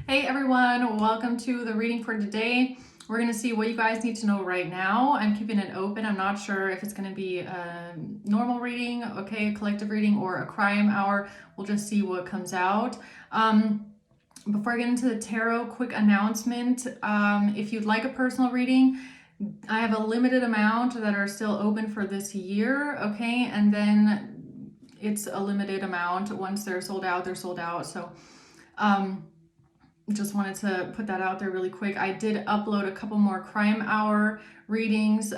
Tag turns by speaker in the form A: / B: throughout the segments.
A: Hey everyone, welcome to the reading for today. We're going to see what you guys need to know right now. I'm keeping it open. I'm not sure if it's going to be a normal reading, okay, a collective reading, or a crime hour. We'll just see what comes out. Before I get into the tarot, quick announcement. If you'd like a personal reading, I have a limited amount that are still open for this year, okay? And then it's a limited amount. Once they're sold out, they're sold out. So, just wanted to put that out there really quick. I did upload a couple more crime hour readings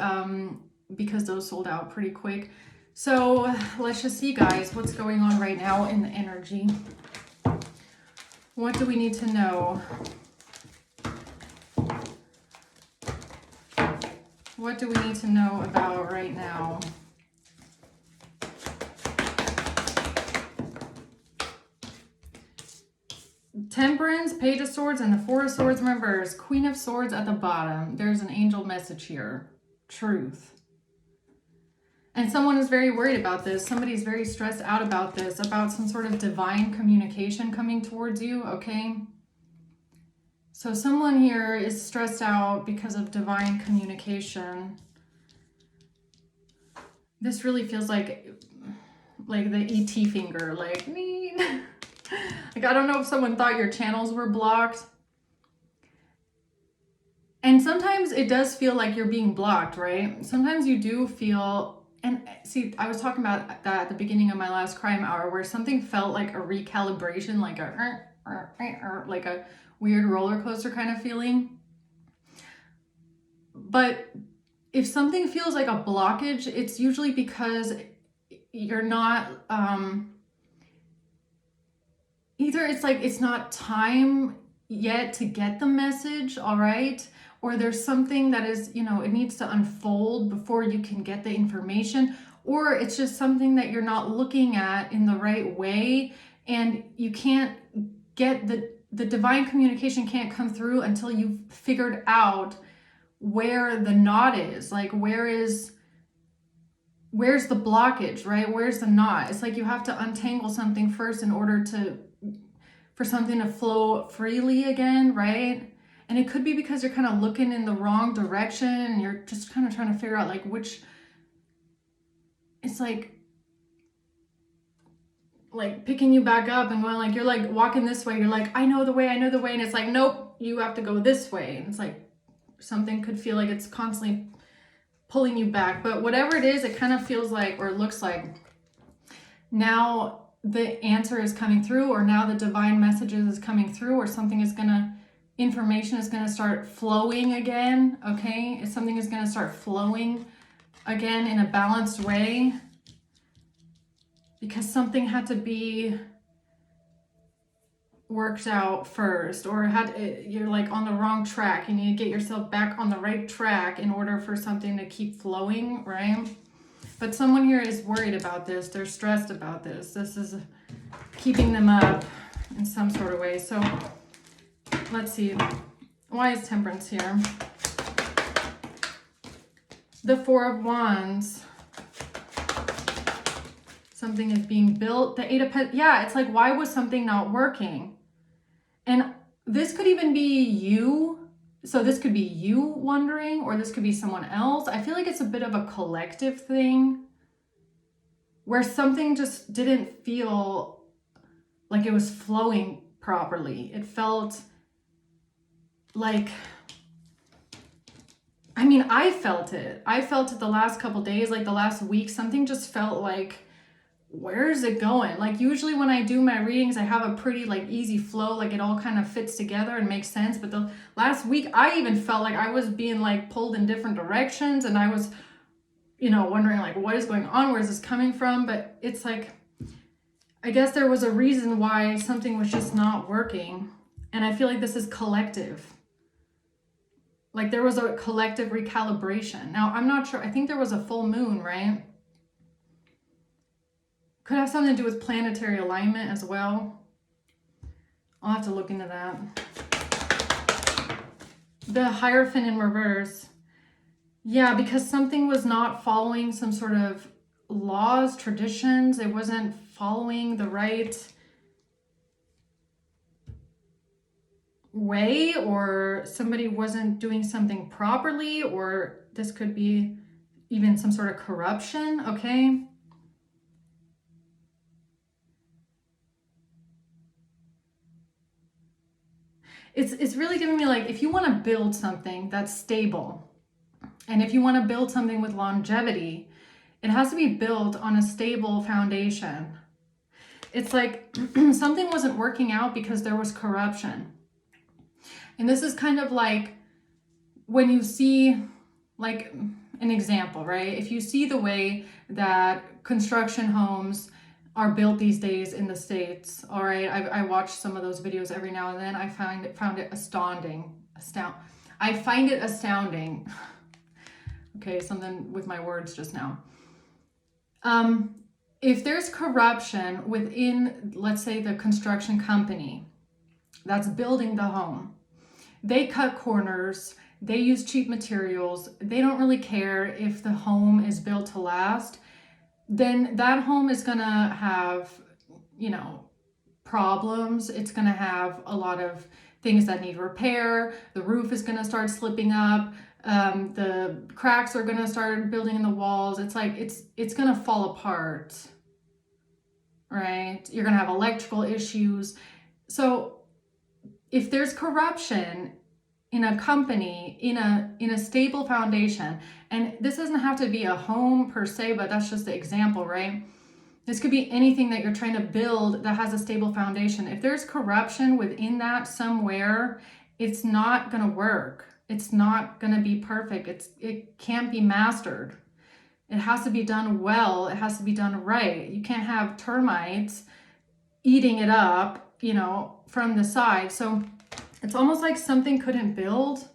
A: because those sold out pretty quick. So let's just see, guys, what's going on right now in the energy. What do we need to know? What do we need to know about right now? Temperance, Page of Swords, and the Four of Swords in reverse. Queen of Swords at the bottom. There's an angel message here. Truth. And someone is very worried about this. Somebody's very stressed out about this, about some sort of divine communication coming towards you, okay? So someone here is stressed out because of divine communication. This really feels like the ET finger, like, neat. Like, I don't know if someone thought your channels were blocked. And sometimes it does feel like you're being blocked, right? Sometimes you do feel, and see, I was talking about that at the beginning of my last crime hour, where something felt like a recalibration, like a weird roller coaster kind of feeling. But if something feels like a blockage, it's usually because you're not, either it's like it's not time yet to get the message, all right? Or there's something that is, it needs to unfold before you can get the information. Or it's just something that you're not looking at in the right way, and you can't get the divine communication can't come through until you've figured out where the knot is. Like, where's the blockage, right? Where's the knot? It's like you have to untangle something first in order for something to flow freely again, right? And it could be because you're kind of looking in the wrong direction and you're just kind of trying to figure out like which, it's like picking you back up and going like, you're like walking this way. You're like, I know the way. And it's like, nope, you have to go this way. And it's like something could feel like it's constantly pulling you back. But whatever it is, it kind of feels like, or looks like now the answer is coming through, or now the divine messages is coming through, or information is gonna start flowing again, okay? If something is gonna start flowing again in a balanced way, because something had to be worked out first, or you're like on the wrong track. You need to get yourself back on the right track in order for something to keep flowing, right? But someone here is worried about this. They're stressed about this. This is keeping them up in some sort of way. So let's see. Why is Temperance here? The Four of Wands. Something is being built. The Eight of Pentacles. Yeah, it's like, why was something not working? And this could even be you. So this could be you wondering, or this could be someone else. I feel like it's a bit of a collective thing where something just didn't feel like it was flowing properly. It felt like, I mean, I felt it. I felt it the last couple days, like the last week, something just felt like, where is it going? Like, usually when I do my readings, I have a pretty like easy flow, like it all kind of fits together and makes sense. But the last week, I even felt like I was being like pulled in different directions, and I was, wondering like, what is going on? Where is this coming from? But it's like, I guess there was a reason why something was just not working. And I feel like this is collective. Like there was a collective recalibration. Now, I'm not sure. I think there was a full moon, right? Could have something to do with planetary alignment as well. I'll have to look into that. The Hierophant in reverse. Yeah, because something was not following some sort of laws, traditions. It wasn't following the right way, or somebody wasn't doing something properly, or this could be even some sort of corruption, okay? It's really giving me like, if you want to build something that's stable, and if you want to build something with longevity, it has to be built on a stable foundation. It's like something wasn't working out because there was corruption. And this is kind of like when you see, like an example, right? If you see the way that construction homes are built these days in the States, all right? I watch some of those videos every now and then. I found it astounding. I find it astounding. Okay, something with my words just now. If there's corruption within, let's say, the construction company that's building the home, they cut corners, they use cheap materials, they don't really care if the home is built to last, then that home is gonna have, you know, problems. It's gonna have a lot of things that need repair. The roof is gonna start slipping up. The cracks are gonna start building in the walls. It's like, it's gonna fall apart, right? You're gonna have electrical issues. So if there's corruption in a company, in a stable foundation, and this doesn't have to be a home per se, but that's just the example, right? This could be anything that you're trying to build that has a stable foundation. If there's corruption within that somewhere, it's not gonna work. It's not gonna be perfect. It can't be mastered. It has to be done well. It has to be done right. You can't have termites eating it up, you know, from the side. So it's almost like something couldn't build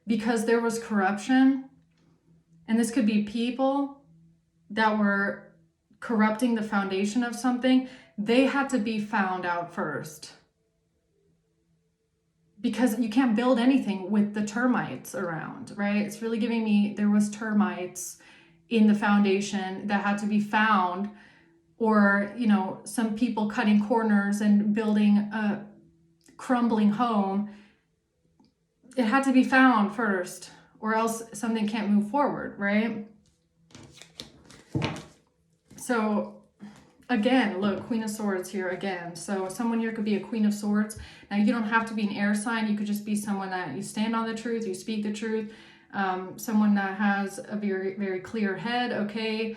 A: because there was corruption. And this could be people that were corrupting the foundation of something. They had to be found out first, because you can't build anything with the termites around, right? It's really giving me, there was termites in the foundation that had to be found, or, you know, some people cutting corners and building a crumbling home. It had to be found first, or else something can't move forward, right? So again, look, Queen of Swords here again. So someone here could be a Queen of Swords. Now, you don't have to be an air sign. You could just be someone that you stand on the truth, you speak the truth, someone that has a very, very clear head, okay?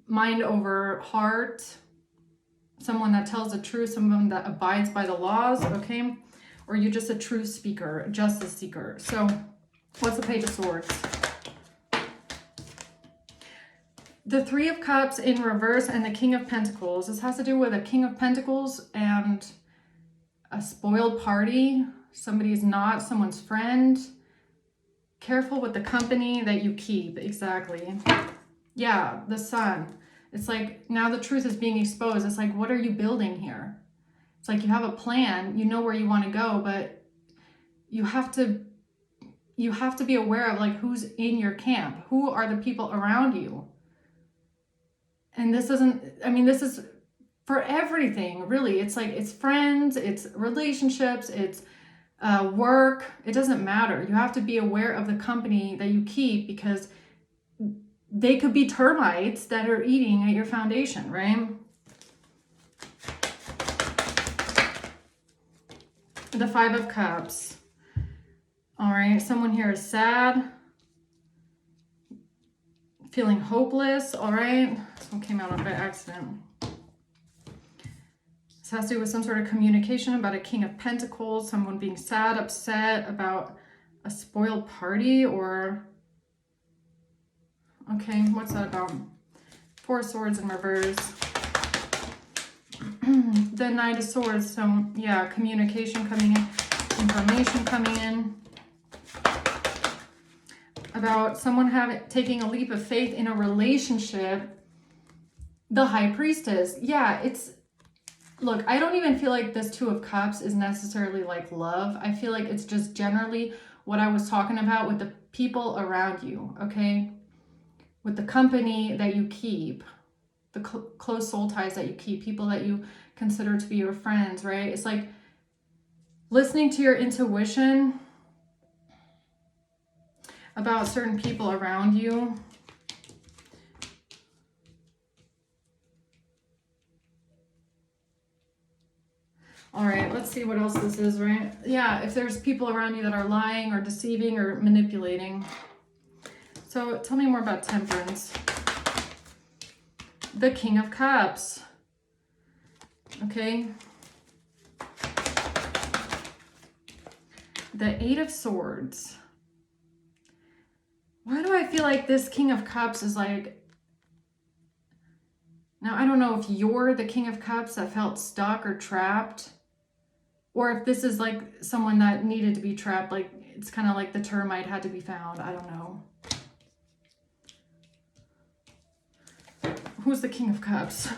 A: Mind over heart, someone that tells the truth, someone that abides by the laws, okay? Or you're just a truth speaker, a justice seeker. So what's the Page of Swords? The Three of Cups in reverse and the King of Pentacles. This has to do with a King of Pentacles and a spoiled party. Somebody's not someone's friend. Careful with the company that you keep. Exactly. Yeah, the Sun. It's like now the truth is being exposed. It's like, what are you building here? It's like you have a plan, you know where you want to go, but you have to be aware of like who's in your camp. Who are the people around you? And this isn't, I mean, this is for everything, really. It's like, it's friends, it's relationships, it's work. It doesn't matter. You have to be aware of the company that you keep, because they could be termites that are eating at your foundation, right? The Five of Cups. All right, someone here is sad, feeling hopeless, all right? This one came out by accident. This has to do with some sort of communication about a King of Pentacles, someone being sad, upset about a spoiled party, or... Okay, what's that about? Four of Swords in reverse. The Knight of Swords, so yeah, communication coming in, information coming in. About someone taking a leap of faith in a relationship. The High Priestess. Yeah, it's... Look, I don't even feel like this Two of Cups is necessarily like love. I feel like it's just generally what I was talking about with the people around you, okay? With the company that you keep, the close soul ties that you keep, people that you consider to be your friends, right? It's like listening to your intuition about certain people around you. All right, let's see what else this is, right? Yeah, if there's people around you that are lying or deceiving or manipulating. So tell me more about Temperance. The King of Cups. Okay. The Eight of Swords. Why do I feel like this King of Cups is like... Now, I don't know if you're the King of Cups that felt stuck or trapped, or if this is like someone that needed to be trapped, like it's kind of like the termite had to be found. I don't know. Who's the King of Cups?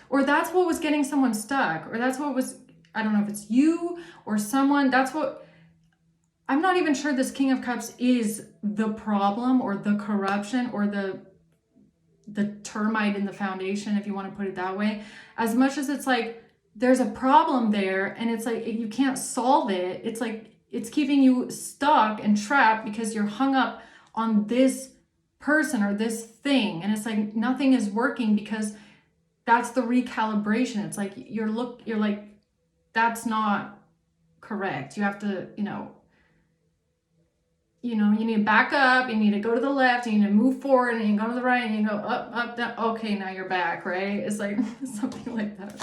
A: Or that's what was getting someone stuck, or that's what was, I don't know if it's you or someone, that's what, I'm not even sure this King of Cups is the problem or the corruption or the termite in the foundation, if you want to put it that way, as much as it's like, there's a problem there and it's like, you can't solve it. It's like, it's keeping you stuck and trapped because you're hung up on this person or this thing. And it's like, nothing is working because that's the recalibration. It's like, you're like, that's not correct. You have to, you need to back up, you need to go to the left, you need to move forward, and you go to the right, and you go up, down. Okay, now you're back, right? It's like something like that.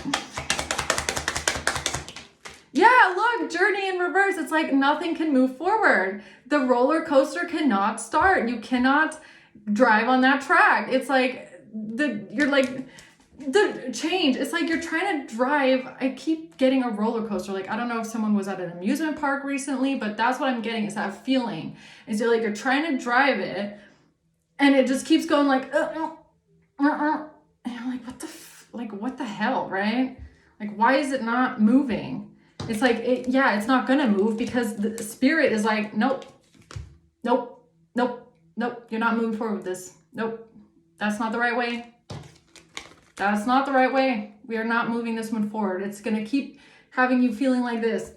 A: Yeah, look, journey in reverse. It's like nothing can move forward. The roller coaster cannot start. You cannot drive on that track. It's like you're like the change. It's like you're trying to drive. I keep getting a roller coaster. Like, I don't know if someone was at an amusement park recently, but that's what I'm getting, is that feeling. Is you're trying to drive it and it just keeps going like, and I'm like, what the hell, right? Like, why is it not moving? It's like, it's not gonna move because the spirit is like, nope, you're not moving forward with this. Nope, that's not the right way. That's not the right way. We are not moving this one forward. It's gonna keep having you feeling like this.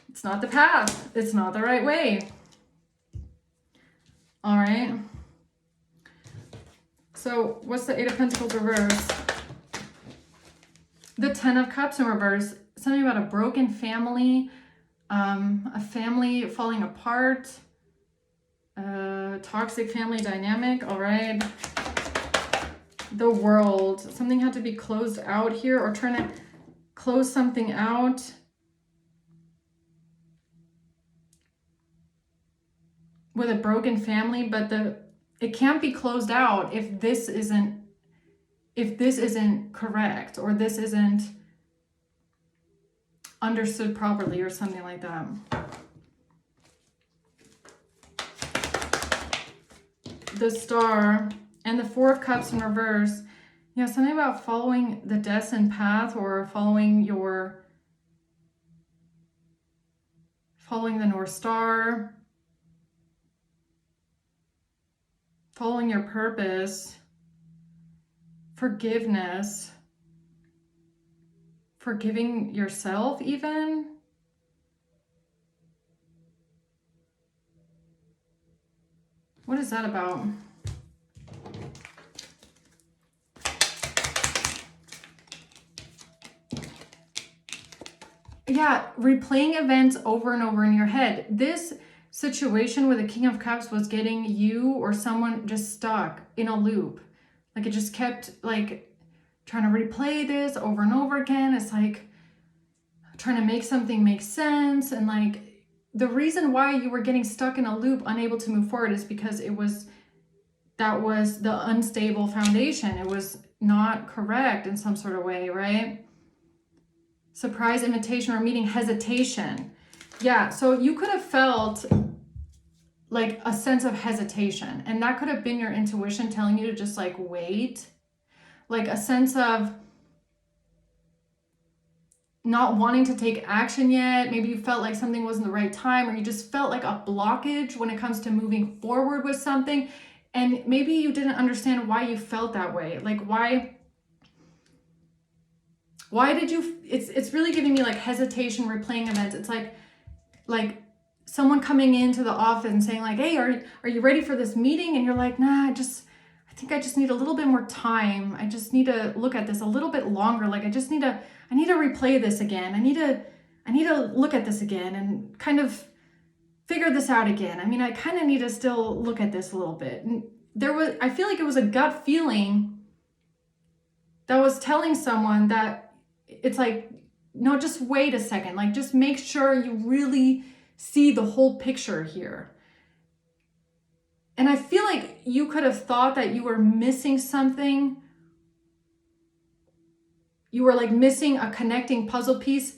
A: It's not the path. It's not the right way. All right. So what's the Eight of Pentacles reverse? The Ten of Cups in reverse. Something about a broken family, a family falling apart, toxic family dynamic. All right. The World. Something had to be closed out here, or trying to close something out. With a broken family, but it can't be closed out if this isn't correct, or this isn't understood properly, or something like that. The Star and the Four of Cups in reverse. Yeah, something about following the destined path, or following the North Star, following your purpose. Forgiveness, forgiving yourself even. What is that about? Yeah, replaying events over and over in your head. This situation with the King of Cups was getting you or someone just stuck in a loop. Like, it just kept like trying to replay this over and over again. It's like trying to make something make sense. And like, the reason why you were getting stuck in a loop, unable to move forward, is because that was the unstable foundation. It was not correct in some sort of way, right? Surprise invitation or meeting, hesitation. Yeah, so you could have felt like a sense of hesitation, and that could have been your intuition telling you to just like wait, like a sense of not wanting to take action yet. Maybe you felt like something wasn't the right time, or you just felt like a blockage when it comes to moving forward with something, and maybe you didn't understand why you felt that way. Like, why Why did you, it's really giving me like hesitation, replaying events. It's like someone coming into the office and saying like, hey, are you ready for this meeting? And you're like, nah, I think I just need a little bit more time. I just need to look at this a little bit longer. Like I need to replay this again. I need to look at this again and kind of figure this out again. I mean, I kind of need to still look at this a little bit. And I feel like it was a gut feeling that was telling someone that it's like, no, just wait a second. Like, just make sure you really see the whole picture here. And I feel like you could have thought that you were missing something. You were like missing a connecting puzzle piece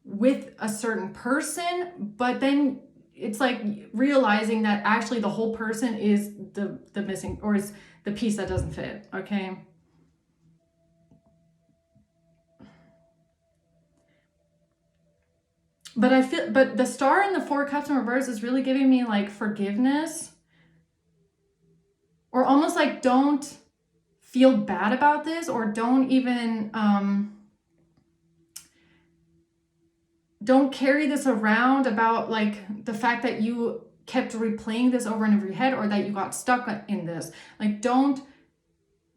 A: with a certain person, but then it's like realizing that actually the whole person is the missing, or is the piece that doesn't fit, okay? But the star in the Four of Cups in reverse is really giving me like forgiveness, or almost like don't feel bad about this, or don't even, don't carry this around about like the fact that you kept replaying this over and over your head, or that you got stuck in this. Like, don't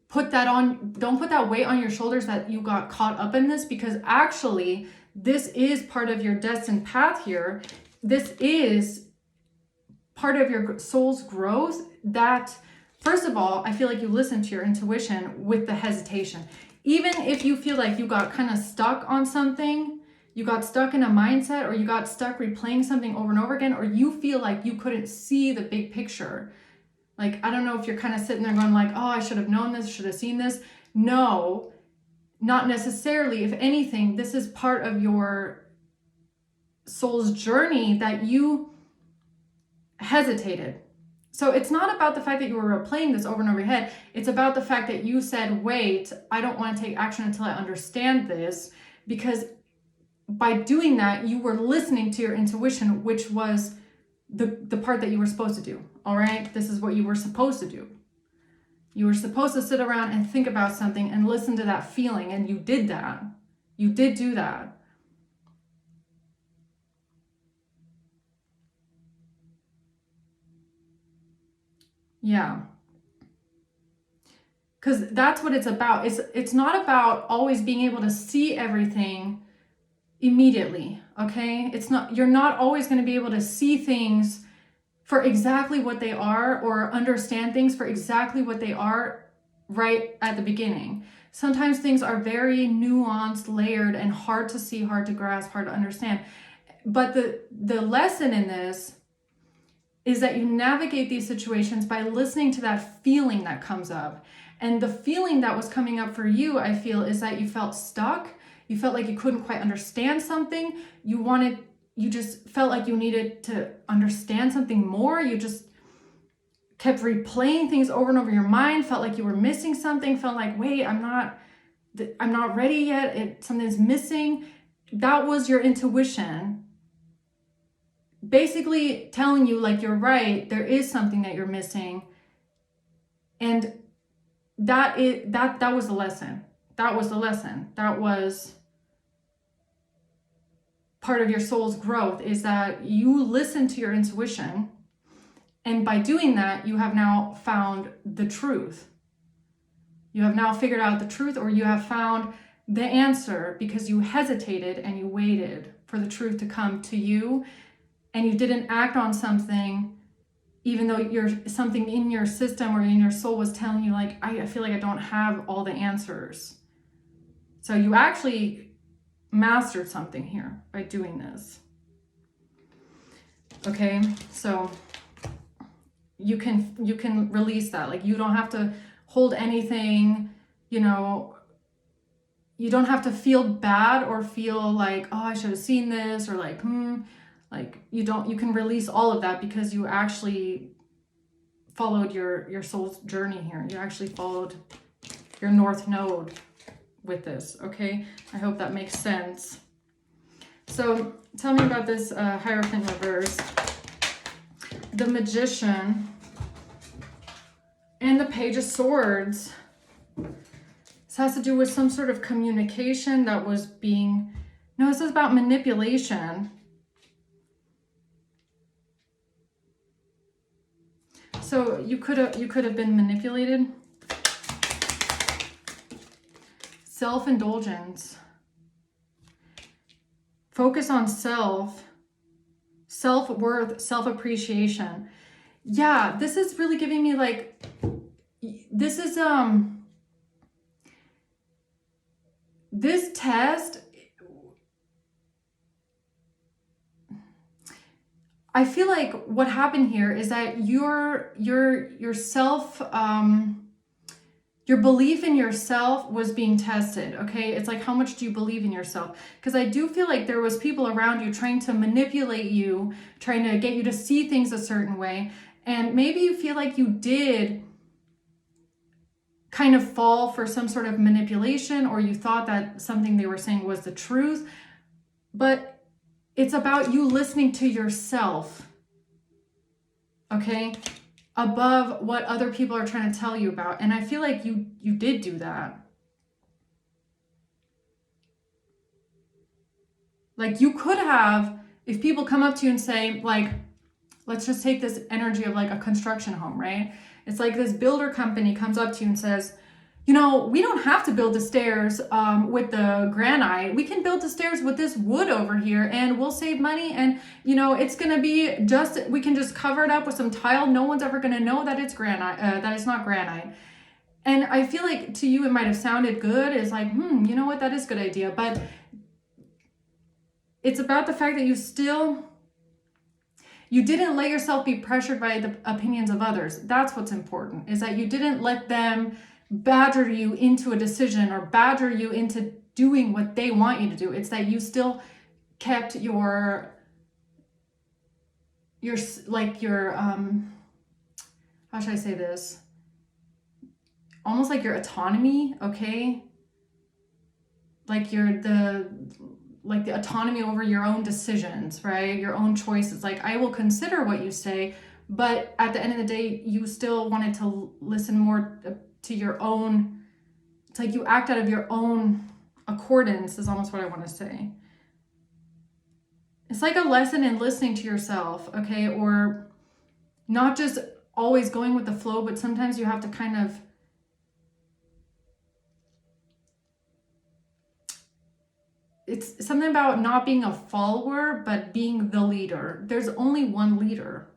A: put that weight on your shoulders that you got caught up in this, because actually this is part of your destined path here. This is part of your soul's growth. That, first of all, I feel like you listen to your intuition with the hesitation. Even if you feel like you got kind of stuck on something, you got stuck in a mindset, or you got stuck replaying something over and over again, or you feel like you couldn't see the big picture. Like, I don't know if you're kind of sitting there going like, oh, I should have known this, should have seen this. No, not necessarily. If anything, this is part of your soul's journey that you hesitated. So it's not about the fact that you were replaying this over and over your head. It's about the fact that you said, wait, I don't want to take action until I understand this, because by doing that, you were listening to your intuition, which was the part that you were supposed to do. All right. This is what you were supposed to do. You were supposed to sit around and think about something and listen to that feeling. And you did that. You did do that. Yeah. Because that's what it's about. It's not about always being able to see everything immediately. Okay. You're not always going to be able to see things for exactly what they are, or understand things for exactly what they are right at the beginning. Sometimes things are very nuanced, layered, and hard to see, hard to grasp, hard to understand. But the lesson in this is that you navigate these situations by listening to that feeling that comes up. And the feeling that was coming up for you, I feel, is that you felt stuck. You felt like you couldn't quite understand something. You just felt like you needed to understand something more. You just kept replaying things over and over your mind, felt like you were missing something, felt like, wait, I'm not ready yet. Something's missing. That was your intuition basically telling you like, you're right, there is something that you're missing. And that was the lesson. That was the lesson. That was part of your soul's growth, is that you listen to your intuition, and by doing that, you have now found the truth. You have now figured out the truth, or you have found the answer, because you hesitated and you waited for the truth to come to you, and you didn't act on something even though something in your system or in your soul was telling you like, I feel like I don't have all the answers. So you actually mastered something here by doing this. Okay, so you can release that. Like, you don't have to hold anything, you don't have to feel bad or feel like, oh, I should have seen this, or like, you can release all of that, because you actually followed your soul's journey here. You actually followed your North Node with this, okay? I hope that makes sense. So tell me about this Hierophant reverse. The Magician and the Page of Swords. This has to do with some sort of communication that was being, no, this is about manipulation. So you could have been manipulated. Self-indulgence. Focus on self-worth, self-appreciation. Yeah, this is really giving me like, this is this test, I feel like what happened here is that your self, your belief in yourself was being tested, okay? It's like, how much do you believe in yourself? Because I do feel like there was people around you trying to manipulate you, trying to get you to see things a certain way. And maybe you feel like you did kind of fall for some sort of manipulation, or you thought that something they were saying was the truth. But it's about you listening to yourself, okay? Above what other people are trying to tell you about. And I feel like you did do that. Like you could have, if people come up to you and say, like, let's just take this energy of like a construction home, right? It's like this builder company comes up to you and says, you know, we don't have to build the stairs with the granite. We can build the stairs with this wood over here and we'll save money. And, you know, it's going to be just, we can just cover it up with some tile. No one's ever going to know that it's granite, that it's not granite. And I feel like to you, it might have sounded good. It's like, you know what, that is a good idea. But it's about the fact that you didn't let yourself be pressured by the opinions of others. That's what's important, is that you didn't let them badger you into a decision or badger you into doing what they want you to do. It's that you still kept your how should I say this? Almost like your autonomy, okay? Like the autonomy over your own decisions, right? Your own choices. Like, I will consider what you say, but at the end of the day, you still wanted to listen more to your own. It's like you act out of your own accordance is almost what I want to say. It's like a lesson in listening to yourself, okay? Or not just always going with the flow, but sometimes you have to kind of it's something about not being a follower, but being the leader. There's only one leader,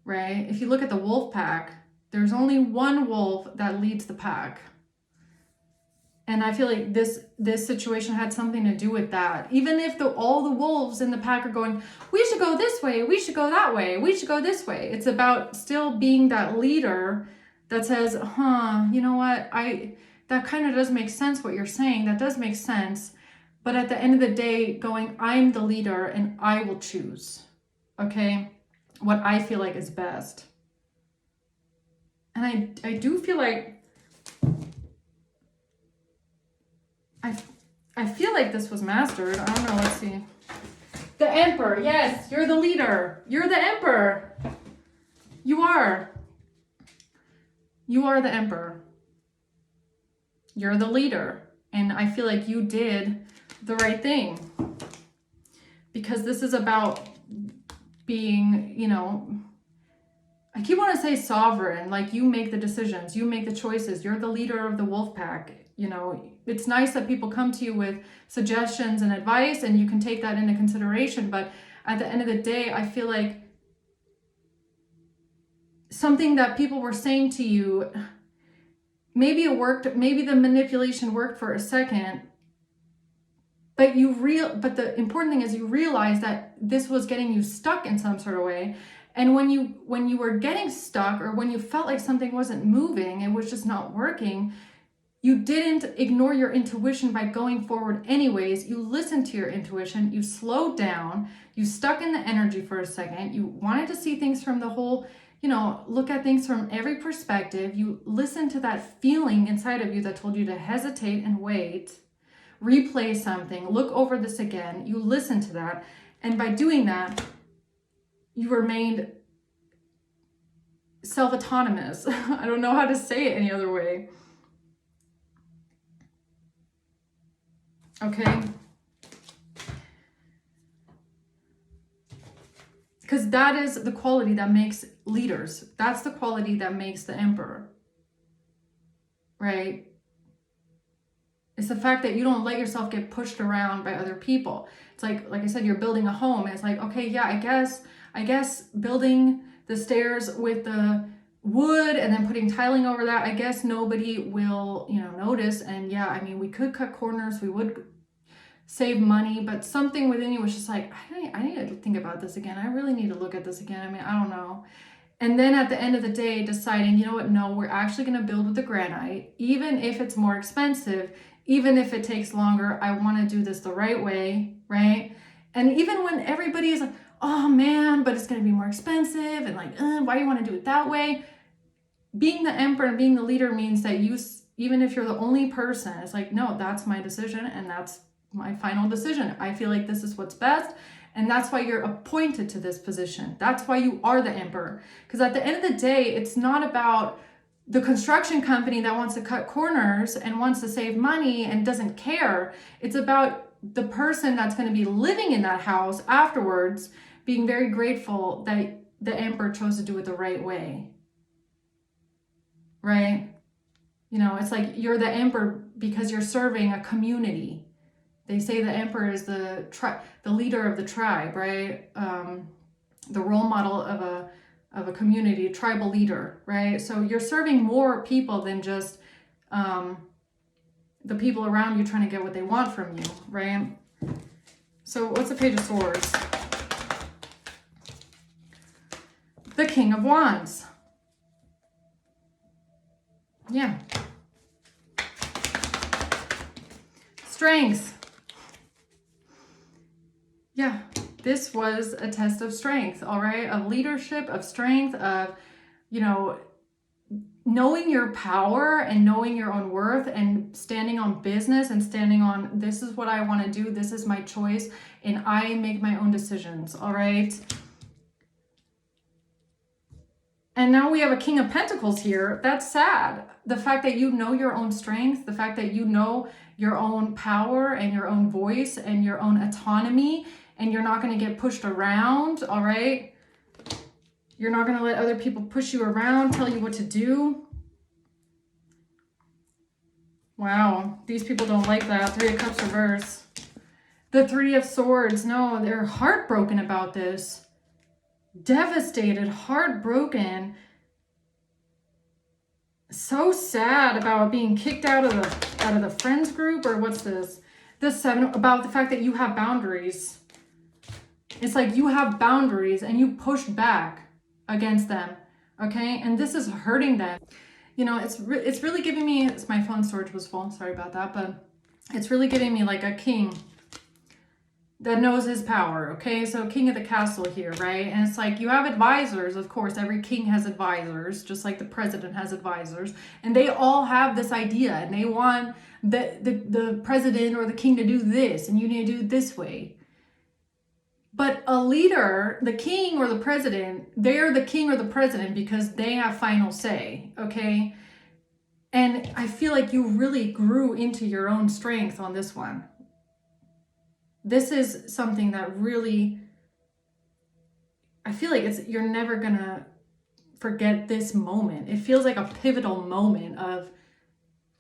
A: right? If you look at the wolf pack, there's only one wolf that leads the pack. And I feel like this situation had something to do with that. Even if all the wolves in the pack are going, we should go this way, we should go that way, we should go this way. It's about still being that leader that says, you know what, that kind of does make sense what you're saying. That does make sense. But at the end of the day, going, I'm the leader and I will choose, okay, what I feel like is best. And I do feel like, I feel like this was mastered. I don't know, let's see. The Emperor, yes, you're the leader. You're the Emperor. You are. You are the Emperor. You're the leader. And I feel like you did the right thing, because this is about being, you know, I keep wanting to say sovereign, like you make the decisions, you make the choices, you're the leader of the wolf pack. You know, it's nice that people come to you with suggestions and advice and you can take that into consideration, but at the end of the day, I feel like something that people were saying to you, maybe it worked, maybe the manipulation worked for a second, but the important thing is you realize that this was getting you stuck in some sort of way. And when you were getting stuck, or when you felt like something wasn't moving, it was just not working, you didn't ignore your intuition by going forward anyways. You listened to your intuition, you slowed down, you stuck in the energy for a second, you wanted to see things from the whole, you know, look at things from every perspective. You listened to that feeling inside of you that told you to hesitate and wait. Replay something, look over this again. You listen to that. And by doing that, you remained self-autonomous. I don't know how to say it any other way. Okay? Because that is the quality that makes leaders. That's the quality that makes the emperor. Right? It's the fact that you don't let yourself get pushed around by other people. It's like I said, you're building a home. It's like, okay, yeah, I guess building the stairs with the wood and then putting tiling over that, I guess nobody will, notice. And yeah, I mean, we could cut corners, we would save money, but something within you was just like, I need to think about this again. I really need to look at this again. I mean, I don't know. And then at the end of the day, deciding, you know what, no, we're actually going to build with the granite, even if it's more expensive, even if it takes longer, I want to do this the right way, right? And even when everybody is like, oh man, but it's going to be more expensive, and like, why do you want to do it that way? Being the emperor and being the leader means that you, even if you're the only person, it's like, no, that's my decision and that's my final decision. I feel like this is what's best. And that's why you're appointed to this position. That's why you are the emperor. Because at the end of the day, it's not about the construction company that wants to cut corners and wants to save money and doesn't care. It's about the person that's going to be living in that house afterwards being very grateful that the emperor chose to do it the right way. Right? It's like you're the emperor because you're serving a community. They say the emperor is the leader of the tribe, right? The role model of a community, a tribal leader, right? So you're serving more people than just the people around you trying to get what they want from you, right? So what's the Page of Swords? The King of Wands. Yeah. Strength. Yeah, this was a test of strength, all right? Of leadership, of strength, of, knowing your power and knowing your own worth and standing on business and standing on, this is what I want to do, this is my choice, and I make my own decisions, all right? And now we have a King of Pentacles here. That's sad. The fact that you know your own strength, the fact that you know your own power and your own voice and your own autonomy, and you're not going to get pushed around, all right? You're not going to let other people push you around, tell you what to do. Wow, these people don't like that. Three of Cups reverse. The Three of Swords. No, they're heartbroken about this. Devastated, heartbroken. So sad about being kicked out of the friends group, or what's this? This Seven, about the fact that you have boundaries. It's like you have boundaries and you push back against them, okay? And this is hurting them. It's really giving me, my phone storage was full, sorry about that, but it's really giving me like a king that knows his power, okay? So King of the Castle here, right? And it's like you have advisors, of course. Every king has advisors, just like the president has advisors. And they all have this idea, and they want the president or the king to do this, and you need to do it this way. But a leader, the king or the president, they're the king or the president because they have final say, okay? And I feel like you really grew into your own strength on this one. This is something that really, I feel like you're never gonna forget this moment. It feels like a pivotal moment of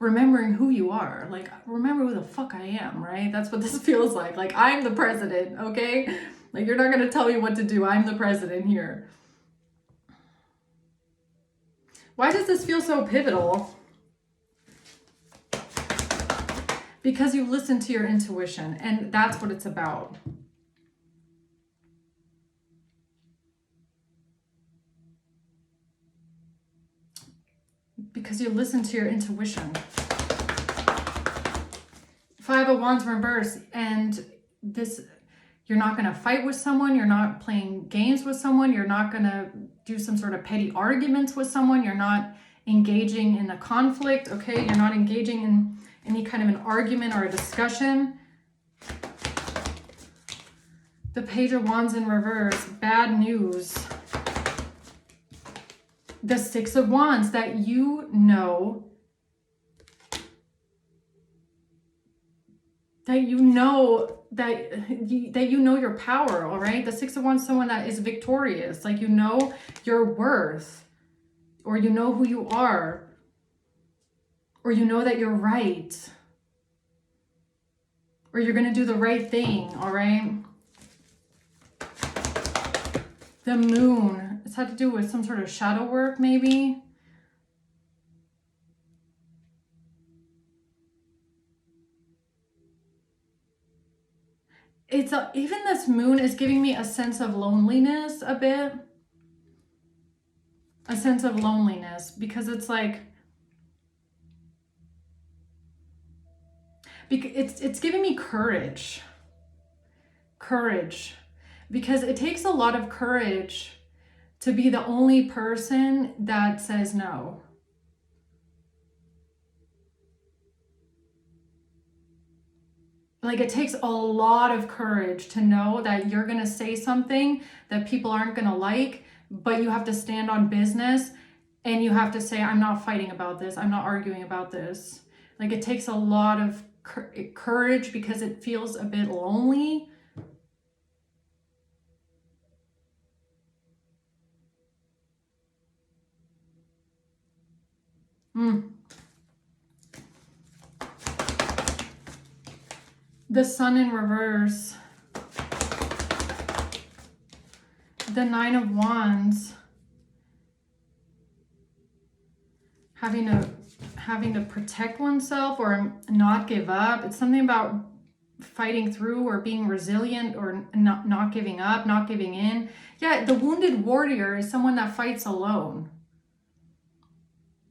A: remembering who you are. Like, remember who the fuck I am, right? That's what this feels like. Like, I'm the president, okay? Like, you're not gonna tell me what to do. I'm the president here. Why does this feel so pivotal? Because you listen to your intuition, and that's what it's about. Because you listen to your intuition. Five of Wands reverse, and this, you're not going to fight with someone, you're not playing games with someone, you're not going to do some sort of petty arguments with someone, you're not engaging in a conflict, okay? You're not engaging in any kind of an argument or a discussion. The Page of Wands in reverse, bad news. The Six of Wands, that you know that you know that you know your power, all right? The Six of Wands, someone that is victorious, like you know your worth, or you know who you are, or you know that you're right, or you're going to do the right thing, all right? The Moon, it's had to do with some sort of shadow work, maybe. Even this Moon is giving me a sense of loneliness a bit. A sense of loneliness, because it's like, it's giving me courage. Courage. Because it takes a lot of courage to be the only person that says no. Like, it takes a lot of courage to know that you're going to say something that people aren't going to like, but you have to stand on business and you have to say, I'm not fighting about this. I'm not arguing about this. Like, it takes a lot of courage because it feels a bit lonely. The Sun in reverse. The Nine of Wands. Having to protect oneself or not give up. It's something about fighting through or being resilient or not giving up, not giving in. Yeah, the Wounded Warrior is someone that fights alone.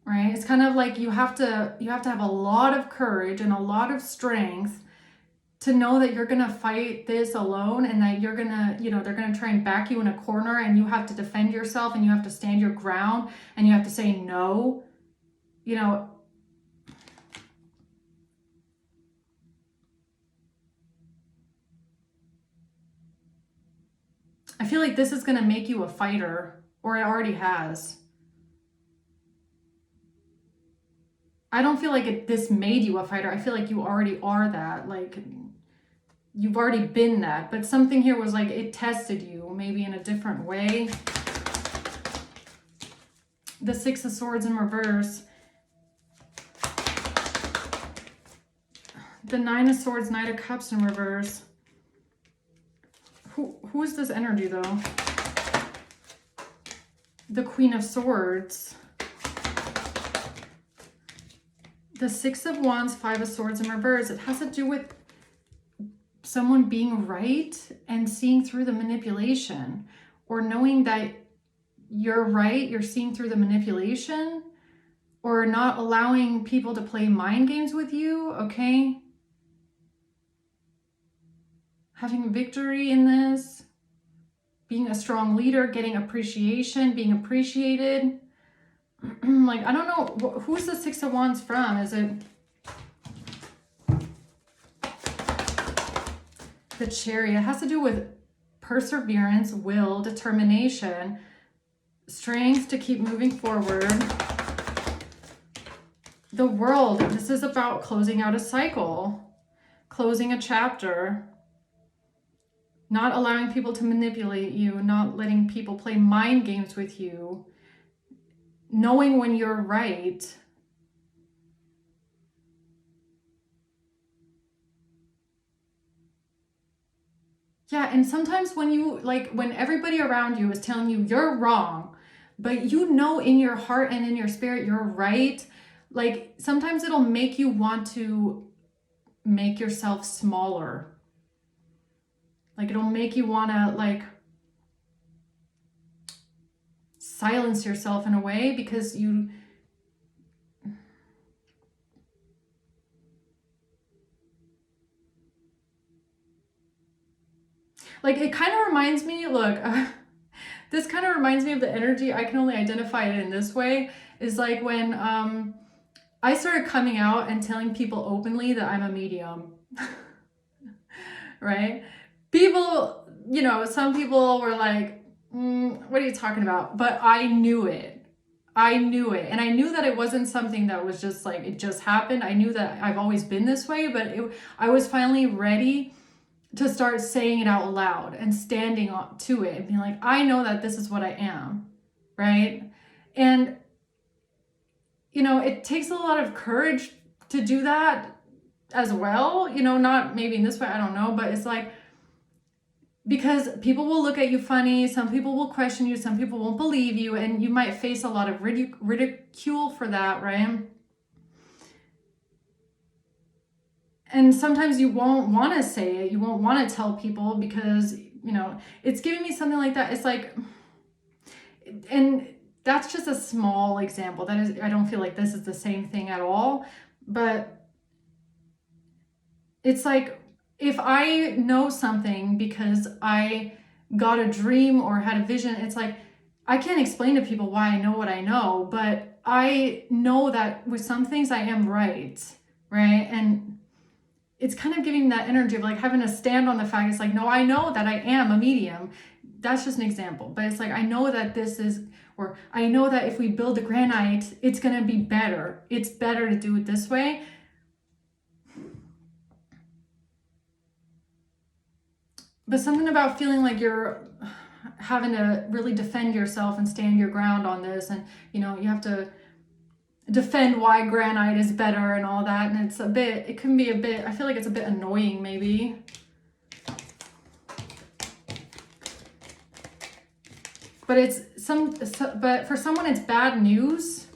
A: Right? It's kind of like you have to have a lot of courage and a lot of strength to know that you're going to fight this alone, and that you're going to, they're going to try and back you in a corner, and you have to defend yourself, and you have to stand your ground, and you have to say no. I feel like this is going to make you a fighter, or it already has. I don't feel like this made you a fighter. I feel like you already are that. Like, you've already been that. But something here was like, it tested you maybe in a different way. The Six of Swords in reverse. The Nine of Swords, Knight of Cups in reverse. Who is this energy, though? The Queen of Swords. The Six of Wands, Five of Swords in reverse. It has to do with someone being right and seeing through the manipulation, or knowing that you're right, you're seeing through the manipulation, or not allowing people to play mind games with you, okay? Having victory in this, being a strong leader, getting appreciation, being appreciated. Like, I don't know, who's the Six of Wands from? Is it the Chariot? It has to do with perseverance, will, determination, strength to keep moving forward. The World, this is about closing out a cycle, closing a chapter, not allowing people to manipulate you, not letting people play mind games with you, knowing when you're right. Yeah, and sometimes when everybody around you is telling you you're wrong, but you know in your heart and in your spirit you're right, like sometimes it'll make you want to make yourself smaller. Like, it'll make you want to silence yourself in a way, because you it kind of reminds me, this kind of reminds me of the energy. I can only identify it in this way, is like when I started coming out and telling people openly that I'm a medium. Right? People, some people were like, what are you talking about? But I knew it. I knew it. And I knew that it wasn't something that was just like, it just happened. I knew that I've always been this way, but I was finally ready to start saying it out loud and standing to it and being like, I know that this is what I am, right? And, you know, it takes a lot of courage to do that as well, you know, not maybe in this way, I don't know, but it's like, because people will look at you funny, some people will question you, some people won't believe you, and you might face a lot of ridicule for that, right? And sometimes you won't want to say it, you won't want to tell people because, you know, it's giving me something like that. It's like, and that's just a small example. That is, I don't feel like this is the same thing at all, but it's like, if I know something because I got a dream or had a vision, it's like, I can't explain to people why I know what I know, but I know that with some things I am right? And it's kind of giving that energy of like having to stand on the fact. It's like, no, I know that I am a medium. That's just an example, but it's like, I know that this is, or I know that if we build the granite, it's going to be better. It's better to do it this way. But something about feeling like you're having to really defend yourself and stand your ground on this. And, you know, you have to defend why granite is better and all that. And it's a bit, it can be a bit, I feel like it's a bit annoying maybe. But but for someone it's bad news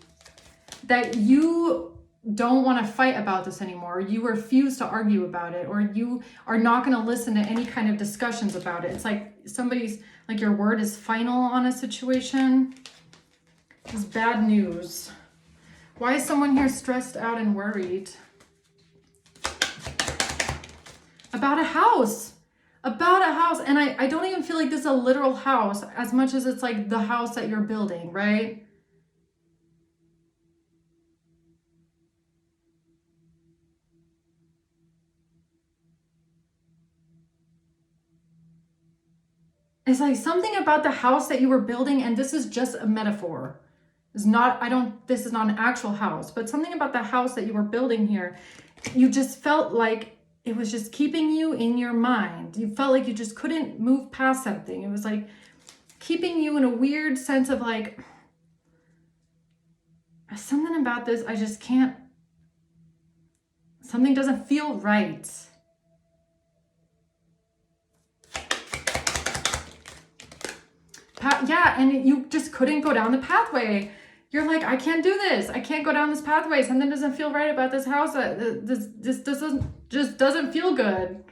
A: that you don't want to fight about this anymore. You refuse to argue about it, or you are not going to listen to any kind of discussions about it. It's like somebody's, like your word is final on a situation. It's bad news. Why is someone here stressed out and worried? About a house. About a house. And I don't even feel like this is a literal house as much as it's like the house that you're building, right? It's like something about the house that you were building, and this is just a metaphor. It's not, this is not an actual house, but something about the house that you were building here, you just felt like it was just keeping you in your mind. You felt like you just couldn't move past something. It was like keeping you in a weird sense of like, something about this, I just can't, something doesn't feel right. Yeah, and you just couldn't go down the pathway. You're like, I can't do this. I can't go down this pathway. Something doesn't feel right about this house. This doesn't feel good.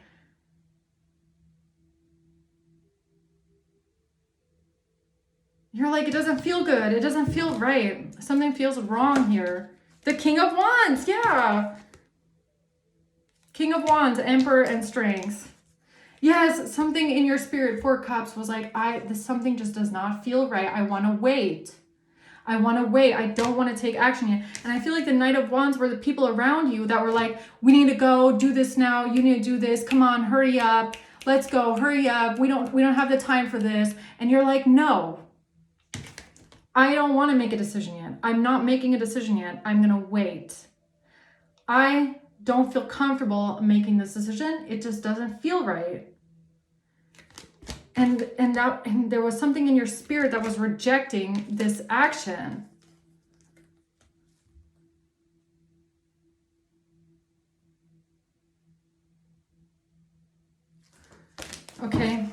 A: You're like, it doesn't feel good. It doesn't feel right. Something feels wrong here. The King of Wands, yeah. King of Wands, Emperor and Strength. Yes, something in your spirit, 4 Cups, was like, something just does not feel right. I want to wait. I want to wait. I don't want to take action yet. And I feel like the Knight of Wands were the people around you that were like, we need to go, do this now. You need to do this. Come on, hurry up. Let's go, hurry up. We don't have the time for this. And you're like, no, I don't want to make a decision yet. I'm not making a decision yet. I'm going to wait. I don't feel comfortable making this decision. It just doesn't feel right. And there was something in your spirit that was rejecting this action. Okay.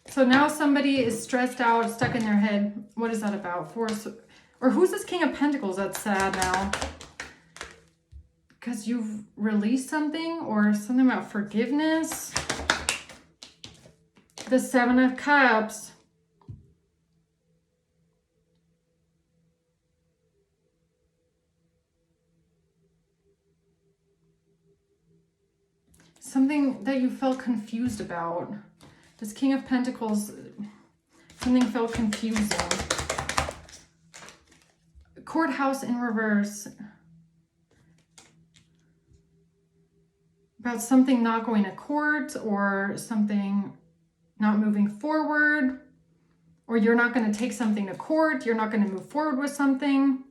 A: So now somebody is stressed out, stuck in their head. What is that about? Or who's this King of Pentacles that's sad now? Because you've released something, or something about forgiveness. The 7 of Cups. Something that you felt confused about. This King of Pentacles, something felt confusing. Courthouse in reverse. about something not going to court, or something not moving forward, or you're not going to take something to court, you're not going to move forward with something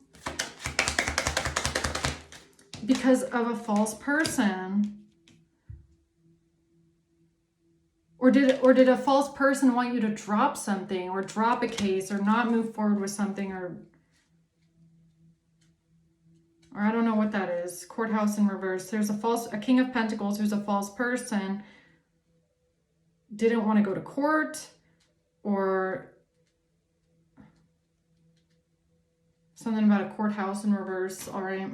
A: because of a false person. Or did a false person want you to drop something, or drop a case, or not move forward with something, or I don't know what that is. Courthouse in reverse. There's a King of Pentacles who's a false person. Didn't want to go to court, or something about a courthouse in reverse. All right.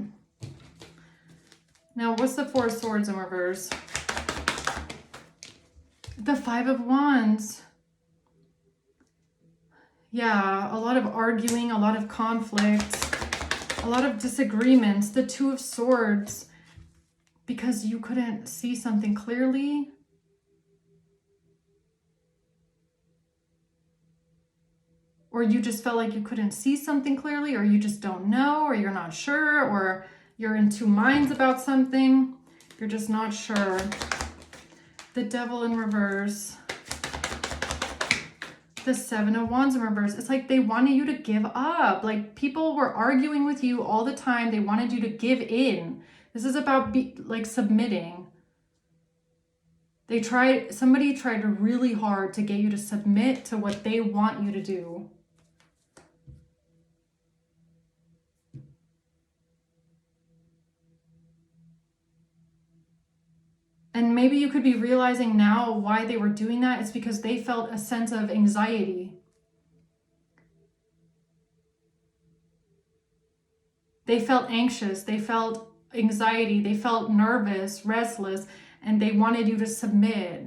A: Now, what's the Four of Swords in reverse? The Five of Wands. Yeah, a lot of arguing, a lot of conflict, a lot of disagreements. The Two of Swords, because you couldn't see something clearly. Or you just felt like you couldn't see something clearly, or you just don't know, or you're not sure, or you're in two minds about something. You're just not sure. The Devil in reverse. The Seven of Wands in reverse. It's like they wanted you to give up. Like, people were arguing with you all the time. They wanted you to give in. This is about submitting. Somebody tried really hard to get you to submit to what they want you to do. And maybe you could be realizing now why they were doing that. It's because they felt a sense of anxiety. They felt anxious. They felt anxiety. They felt nervous, restless, and they wanted you to submit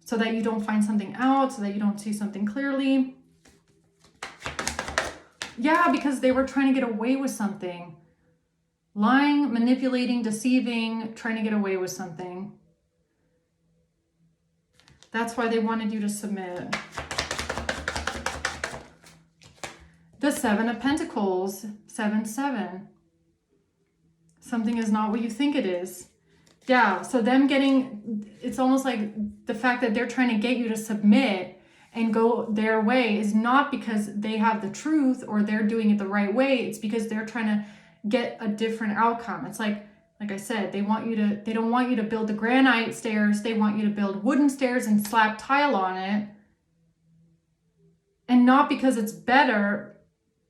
A: so that you don't find something out, so that you don't see something clearly. Yeah, because they were trying to get away with something. Lying, manipulating, deceiving, trying to get away with something. That's why they wanted you to submit. The Seven of Pentacles, 7-7. Something is not what you think it is. Yeah, so it's almost like the fact that they're trying to get you to submit and go their way is not because they have the truth or they're doing it the right way. It's because they're trying to get a different outcome. It's like I said, they don't want you to build the granite stairs. They want you to build wooden stairs and slap tile on it. And not because it's better,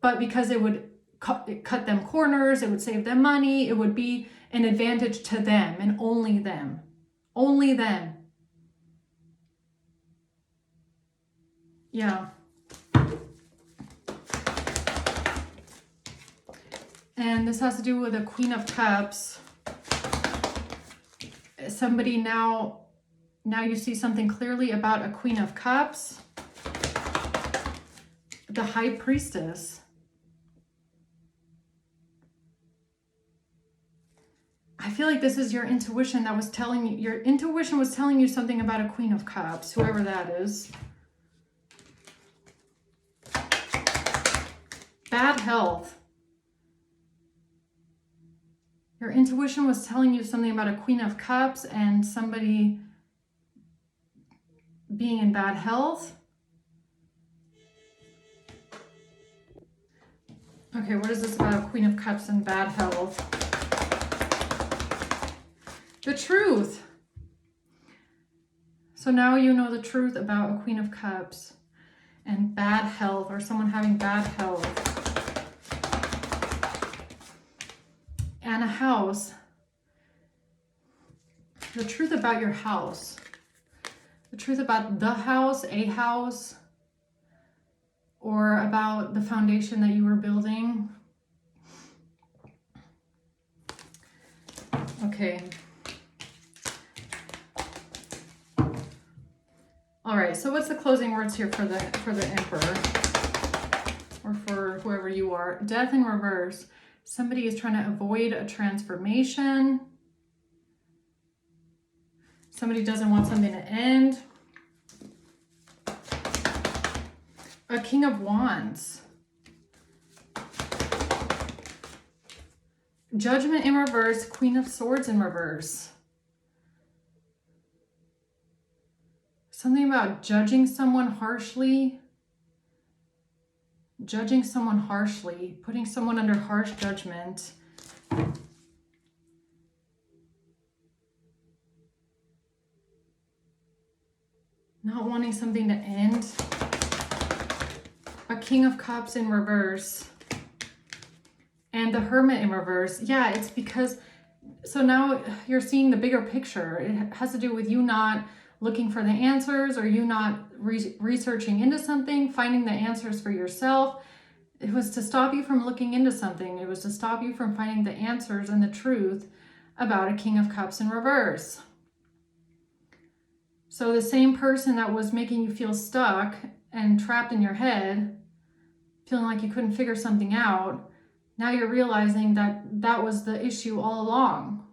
A: but because it would cut them corners. It would save them money. It would be an advantage to them and only them. Only them. Yeah. And this has to do with a Queen of Cups. Somebody now you see something clearly about a Queen of Cups. The High Priestess. I feel like this is your intuition that was telling you, your intuition was telling you something about a Queen of Cups, whoever that is. Bad health. Your intuition was telling you something about a Queen of Cups and somebody being in bad health. Okay, what is this about a Queen of Cups and bad health? The truth. So now you know the truth about a Queen of Cups and bad health, or someone having bad health. And a house. The truth about your house. The truth about the house, a house, or about the foundation that you were building. Okay. All right, so what's the closing words here for the Emperor? Or for whoever you are? Death in reverse. Somebody is trying to avoid a transformation. Somebody doesn't want something to end. A King of Wands. Judgment in reverse, Queen of Swords in reverse. Something about judging someone harshly. Judging someone harshly, putting someone under harsh judgment. Not wanting something to end. A King of Cups in reverse. And the Hermit in reverse. Yeah, it's because, so now you're seeing the bigger picture. It has to do with you not looking for the answers, or you not researching into something, finding the answers for yourself. It was to stop you from looking into something. It was to stop you from finding the answers and the truth about a King of Cups in reverse. So the same person that was making you feel stuck and trapped in your head, feeling like you couldn't figure something out, now you're realizing that that was the issue all along.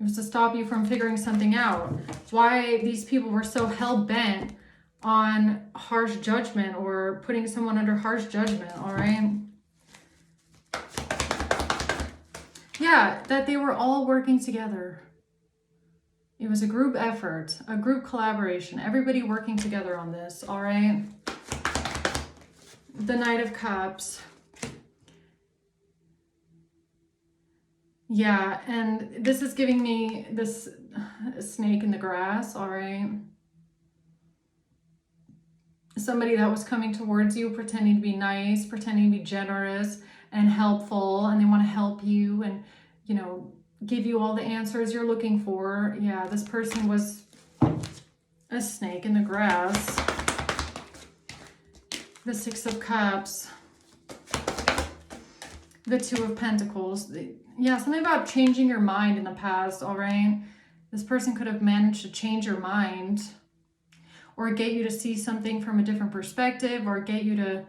A: It was to stop you from figuring something out. Why these people were so hell-bent on harsh judgment or putting someone under harsh judgment, all right? Yeah, that they were all working together. It was a group effort, a group collaboration, everybody working together on this, all right? The Knight of Cups. Yeah, and this is giving me this snake in the grass, all right? Somebody that was coming towards you, pretending to be nice, pretending to be generous and helpful, and they want to help you and, you know, give you all the answers you're looking for. Yeah, this person was a snake in the grass. The Six of Cups. The Two of Pentacles. Yeah, something about changing your mind in the past, all right? This person could have managed to change your mind or get you to see something from a different perspective or get you to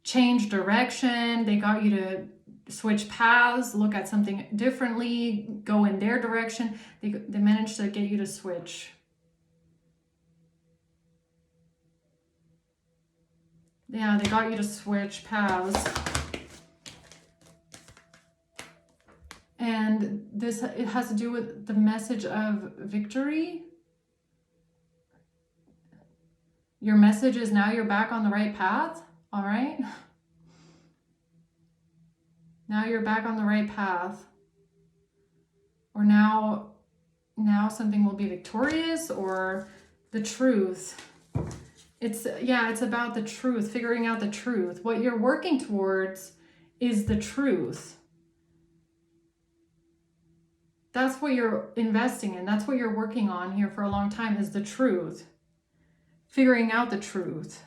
A: change direction. They got you to switch paths, look at something differently, go in their direction. They managed to get you to switch. Yeah, they got you to switch paths. And this, it has to do with the message of victory. Your message is now you're back on the right path, all right? Now you're back on the right path. Or now something will be victorious, or the truth. It's about the truth, figuring out the truth. What you're working towards is the truth. That's what you're investing in. That's what you're working on here for a long time, is the truth. Figuring out the truth.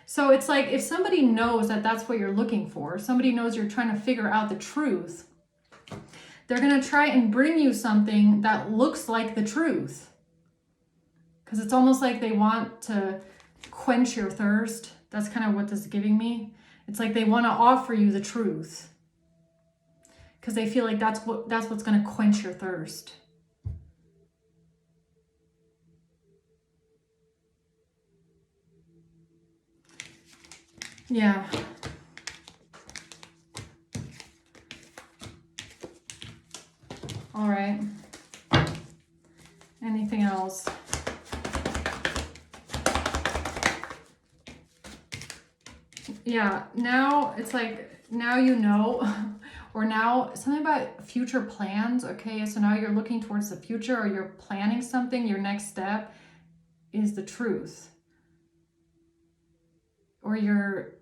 A: So it's like if somebody knows that that's what you're looking for, somebody knows you're trying to figure out the truth, they're going to try and bring you something that looks like the truth. Because it's almost like they want to quench your thirst. That's kind of what this is giving me. It's like they want to offer you the truth. Because they feel like that's what's going to quench your thirst. Yeah. All right. Anything else? Yeah, now it's like, now you know, or now something about future plans. Okay, so now you're looking towards the future, or you're planning something. Your next step is the truth. Or you're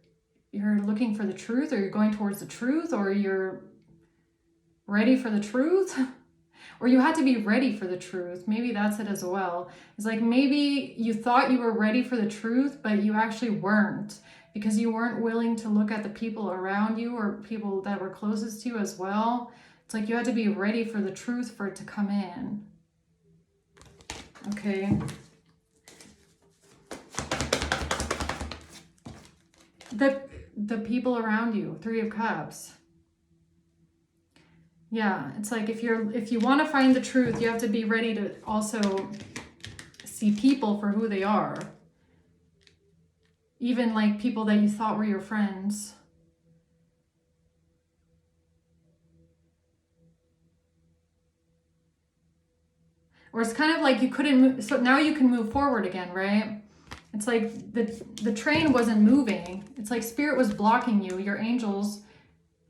A: looking for the truth, or you're going towards the truth, or you're ready for the truth, or you had to be ready for the truth. Maybe that's it as well. It's like maybe you thought you were ready for the truth, but you actually weren't, because you weren't willing to look at the people around you or people that were closest to you as well. It's like you had to be ready for the truth for it to come in. Okay. The people around you, Three of Cups. Yeah, it's like if you want to find the truth, you have to be ready to also see people for who they are. Even like people that you thought were your friends. Or it's kind of like you couldn't move, so now you can move forward again, right? It's like the train wasn't moving. It's like spirit was blocking you. Your angels,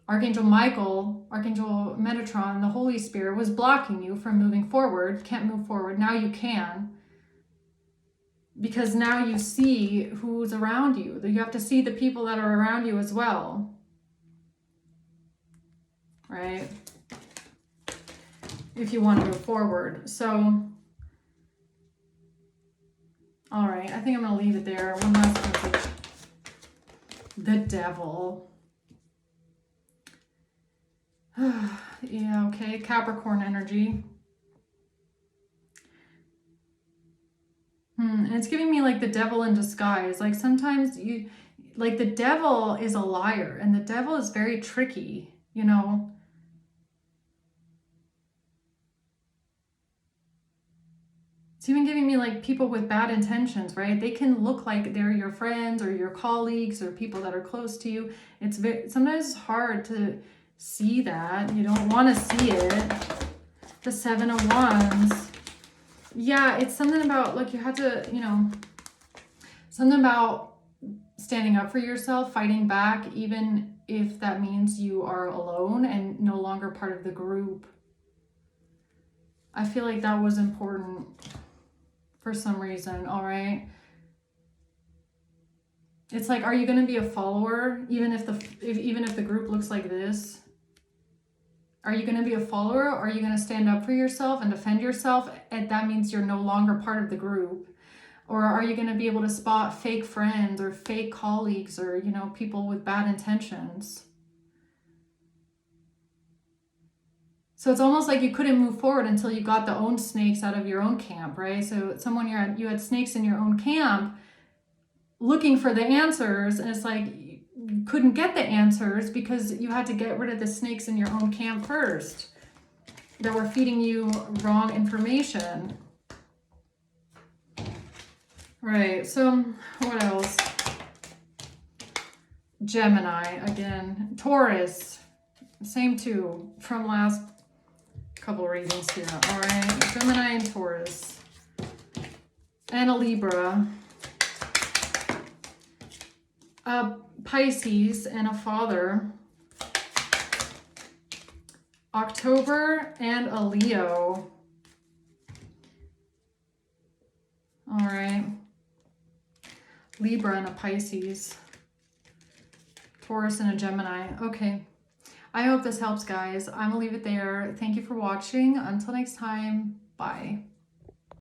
A: Archangel Michael, Archangel Metatron, the Holy Spirit was blocking you from moving forward. Can't move forward. Now you can. Because now you see who's around you. You have to see the people that are around you as well. Right? If you want to move forward. So, all right. I think I'm going to leave it there. One last message. The devil. Yeah, okay. Capricorn energy. And it's giving me like the devil in disguise. Like sometimes you, like the devil is a liar and the devil is very tricky, you know. It's even giving me like people with bad intentions, right? They can look like they're your friends or your colleagues or people that are close to you. It's very, sometimes it's hard to see that. You don't want to see it. The 7 of Wands. Yeah, it's something about like you have to, you know, something about standing up for yourself, fighting back, even if that means you are alone and no longer part of the group. I feel like that was important for some reason, all right? It's like, are you going to be a follower even if the group looks like this? Are you going to be a follower, or are you going to stand up for yourself and defend yourself? And that means you're no longer part of the group. Or are you going to be able to spot fake friends or fake colleagues or, you know, people with bad intentions? So it's almost like you couldn't move forward until you got the own snakes out of your own camp, right? So you had snakes in your own camp looking for the answers, and it's like you couldn't get the answers because you had to get rid of the snakes in your own camp first that were feeding you wrong information. Right, so what else? Gemini again. Taurus, same two from last couple readings here. All right, Gemini and Taurus. And a Libra. A Pisces and a Father. October and a Leo. All right. Libra and a Pisces. Taurus and a Gemini. Okay. I hope this helps, guys. I'm going to leave it there. Thank you for watching. Until next time, bye.